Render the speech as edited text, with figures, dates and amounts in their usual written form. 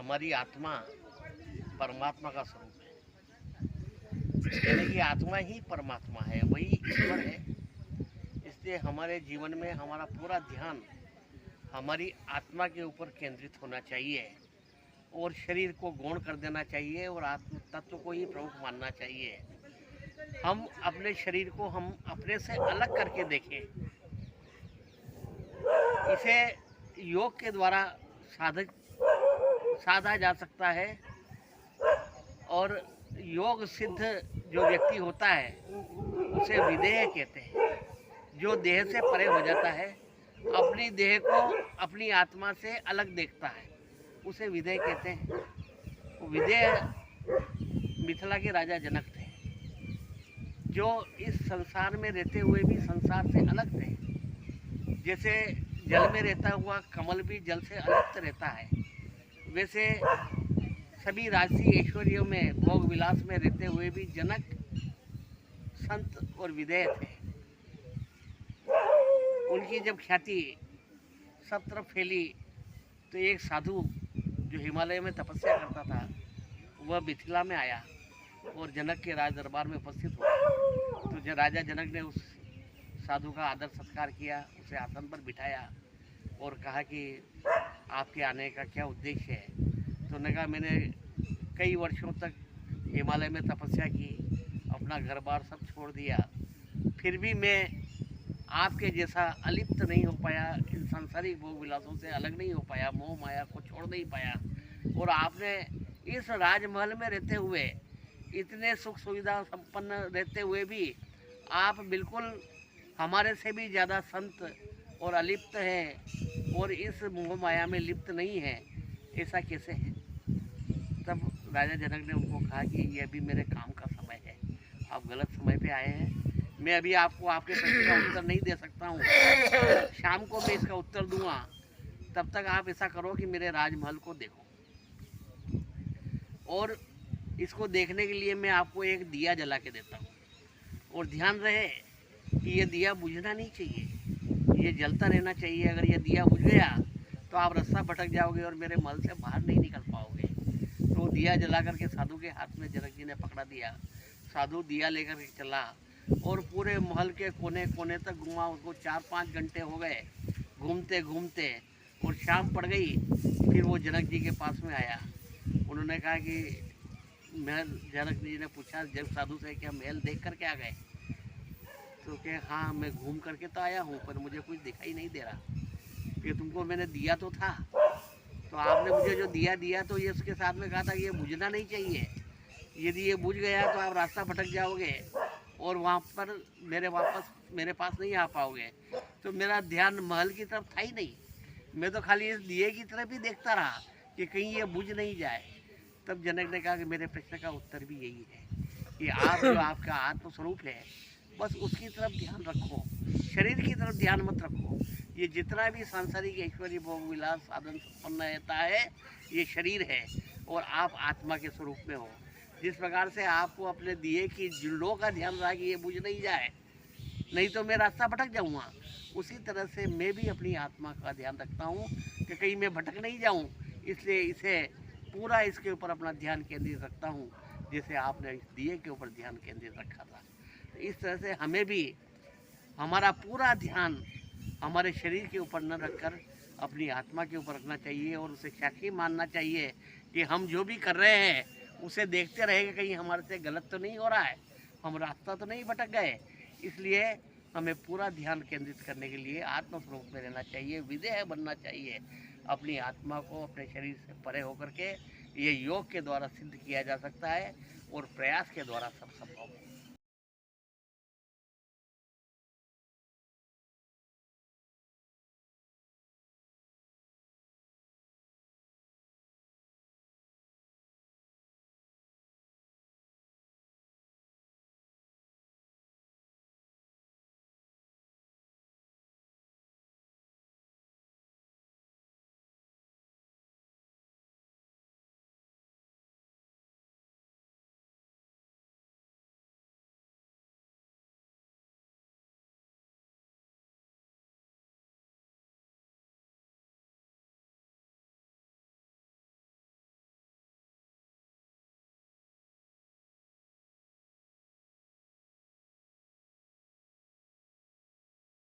हमारी आत्मा परमात्मा का स्वरूप है, यानी कि आत्मा ही परमात्मा है, वही ईश्वर है। इसलिए हमारे जीवन में हमारा पूरा ध्यान हमारी आत्मा के ऊपर केंद्रित होना चाहिए और शरीर को गौण कर देना चाहिए और आत्म तत्व को ही प्रमुख मानना चाहिए। हम अपने शरीर को हम अपने से अलग करके देखें। इसे योग के द्वारा साधा जा सकता है और योग सिद्ध जो व्यक्ति होता है उसे विदेह कहते हैं। जो देह से परे हो जाता है, अपनी देह को अपनी आत्मा से अलग देखता है, उसे विदेह कहते हैं। विदेह मिथिला के राजा जनक थे, जो इस संसार में रहते हुए भी संसार से अलग थे। जैसे जल में रहता हुआ कमल भी जल से अलग रहता है, वैसे सभी राजसी ऐश्वर्यों में भोग विलास में रहते हुए भी जनक संत और विदेह थे। उनकी जब ख्याति सब तरफ फैली तो एक साधु जो हिमालय में तपस्या करता था वह मिथिला में आया और जनक के राज दरबार में उपस्थित हुआ। तो राजा जनक ने उस साधु का आदर सत्कार किया, उसे आसन पर बिठाया और कहा कि आपके आने का क्या उद्देश्य है। तो उन्होंने कहा मैंने कई वर्षों तक हिमालय में तपस्या की, अपना घर बार सब छोड़ दिया, फिर भी मैं आपके जैसा अलिप्त नहीं हो पाया, इन सांसारिक भोग विलासों से अलग नहीं हो पाया, मोह माया को छोड़ नहीं पाया। और आपने इस राजमहल में रहते हुए, इतने सुख सुविधा संपन्न रहते हुए भी आप बिल्कुल हमारे से भी ज़्यादा संत और अलिप्त हैं और इस मोह माया में लिप्त नहीं है, ऐसा कैसे है। तब राजा जनक ने उनको कहा कि ये अभी मेरे काम का समय है, आप गलत समय पे आए हैं, मैं अभी आपको आपके प्रश्न का उत्तर नहीं दे सकता हूँ, शाम को मैं इसका उत्तर दूंगा। तब तक आप ऐसा करो कि मेरे राजमहल को देखो, और इसको देखने के लिए मैं आपको एक दिया जला के देता हूँ, और ध्यान रहे कि ये दिया बुझना नहीं चाहिए, ये जलता रहना चाहिए। अगर ये दिया बुझ गया तो आप रास्ता भटक जाओगे और मेरे महल से बाहर नहीं निकल पाओगे। तो दिया जला करके साधु के हाथ में जनक जी ने पकड़ा दिया। साधु दिया लेकर के चला और पूरे महल के कोने कोने तक घुमा। उसको 4-5 घंटे हो गए घूमते घूमते, और शाम पड़ गई। फिर वो जनक जी के पास में आया। उन्होंने कहा कि महल, जनक जी ने पूछा जब साधु से क्या महल देख कर के आ गए। तो क्या हाँ मैं घूम करके तो आया हूँ, पर मुझे कुछ दिखाई नहीं दे रहा। कि तुमको मैंने दिया तो था, तो आपने मुझे जो दिया तो ये उसके साथ में कहा था कि ये बुझना नहीं चाहिए, यदि ये बुझ गया तो आप रास्ता भटक जाओगे और वहाँ पर मेरे पास नहीं आ पाओगे। तो मेरा ध्यान महल की तरफ था ही नहीं, मैं तो खाली इस दिए की तरफ ही देखता रहा कि कहीं ये बुझ नहीं जाए। तब जनक ने कहा कि मेरे प्रश्न का उत्तर भी यही है कि आप जो आपका आत्मस्वरूप है, बस उसकी तरफ ध्यान रखो, शरीर की तरफ ध्यान मत रखो। ये जितना भी सांसारिक ऐश्वर्य भोग विलास साधन संपन्न रहता है, ये शरीर है और आप आत्मा के स्वरूप में हो। जिस प्रकार से आपको अपने दिए की जुल्लों का ध्यान रहा कि ये बुझ नहीं जाए, नहीं तो मैं रास्ता भटक जाऊँगा, उसी तरह से मैं भी अपनी आत्मा का ध्यान रखता हूँ कि कहीं मैं भटक नहीं जाऊँ। इसलिए इसे पूरा इसके ऊपर अपना ध्यान केंद्रित रखता हूँ, जैसे आपने इस दिए के ऊपर ध्यान केंद्रित रखा था। तो इस तरह से हमें भी हमारा पूरा ध्यान हमारे शरीर के ऊपर न रखकर अपनी आत्मा के ऊपर रखना चाहिए और उसे साक्षी मानना चाहिए कि हम जो भी कर रहे हैं उसे देखते रहेंगे कहीं हमारे से गलत तो नहीं हो रहा है, हम रास्ता तो नहीं भटक गए। इसलिए हमें पूरा ध्यान केंद्रित करने के लिए आत्मस्वरूप में रहना चाहिए, विदेह बनना चाहिए। अपनी आत्मा को अपने शरीर से परे होकर के ये योग के द्वारा सिद्ध किया जा सकता है और प्रयास के द्वारा सब संभव है।